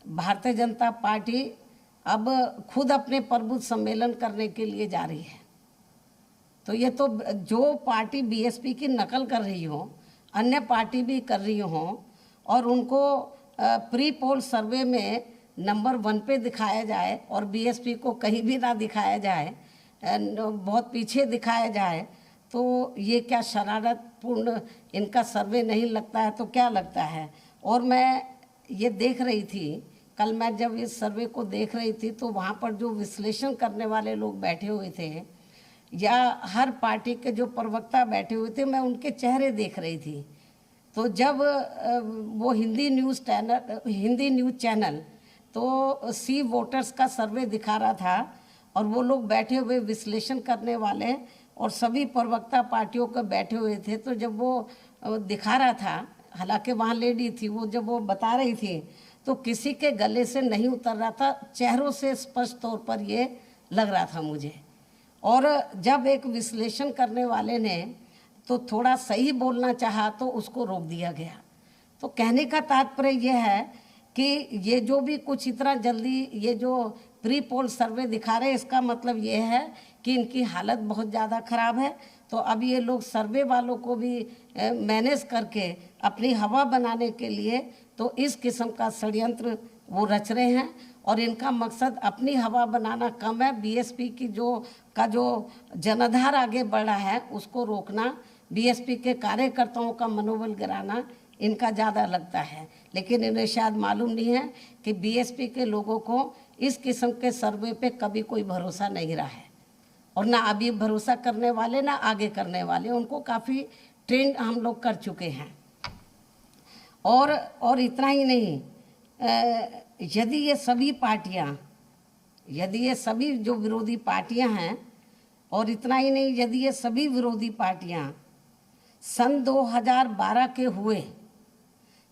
Bharatiya Janata party अब खुद अपने प्रबुद्ध सम्मेलन करने के लिए जा रही है। तो ये तो जो पार्टी बीएसपी की नकल कर रही हो, अन्य पार्टी भी कर रही हो, और उनको प्री पोल सर्वे में नंबर 1 पे दिखाया जाए और बीएसपी को कहीं भी ना दिखाया जाए, बहुत पीछे दिखाया जाए, तो ये क्या शरारतपूर्ण इनका सर्वे नहीं लगता है तो क्या लगता है। और मैं ये देख रही थी, कल मैं जब इस सर्वे को देख रही थी तो वहाँ पर जो विश्लेषण करने वाले लोग बैठे हुए थे या हर पार्टी के जो प्रवक्ता बैठे हुए थे, मैं उनके चेहरे देख रही थी। तो जब वो हिंदी न्यूज़ चैनल तो सी वोटर्स का सर्वे दिखा रहा था और वो लोग बैठे हुए विश्लेषण करने वाले और सभी प्रवक्ता पार्टियों के बैठे हुए थे, तो जब वो दिखा रहा था, हालांकि वहाँ लेडी थी, वो जब वो बता रही थी तो किसी के गले से नहीं उतर रहा था, चेहरों से स्पष्ट तौर पर ये लग रहा था मुझे। और जब एक विश्लेषण करने वाले ने तो थोड़ा सही बोलना चाहा तो उसको रोक दिया गया। तो कहने का तात्पर्य यह है कि ये जो भी कुछ इतना जल्दी ये जो प्री पोल सर्वे दिखा रहे हैं, इसका मतलब ये है कि इनकी हालत बहुत ज़्यादा ख़राब है। तो अब ये लोग सर्वे वालों को भी मैनेज करके अपनी हवा बनाने के लिए तो इस किस्म का षड्यंत्र वो रच रहे हैं, और इनका मकसद अपनी हवा बनाना कम है, बीएसपी की जो जनाधार आगे बढ़ा है उसको रोकना, बीएसपी के कार्यकर्ताओं का मनोबल गिराना इनका ज़्यादा लगता है। लेकिन इन्हें शायद मालूम नहीं है कि बीएसपी के लोगों को इस किस्म के सर्वे पे कभी कोई भरोसा नहीं रहा है, और ना अभी भरोसा करने वाले ना आगे करने वाले, उनको काफ़ी ट्रेंड हम लोग कर चुके हैं। और इतना ही नहीं, यदि ये सभी जो विरोधी पार्टियां हैं, और इतना ही नहीं, यदि ये सभी विरोधी पार्टियां सन 2012 के हुए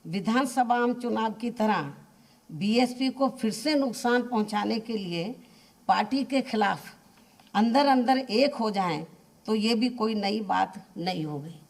विधानसभा आम चुनाव की तरह बीएसपी को फिर से नुकसान पहुंचाने के लिए पार्टी के खिलाफ अंदर अंदर एक हो जाएं, तो ये भी कोई नई बात नहीं होगी।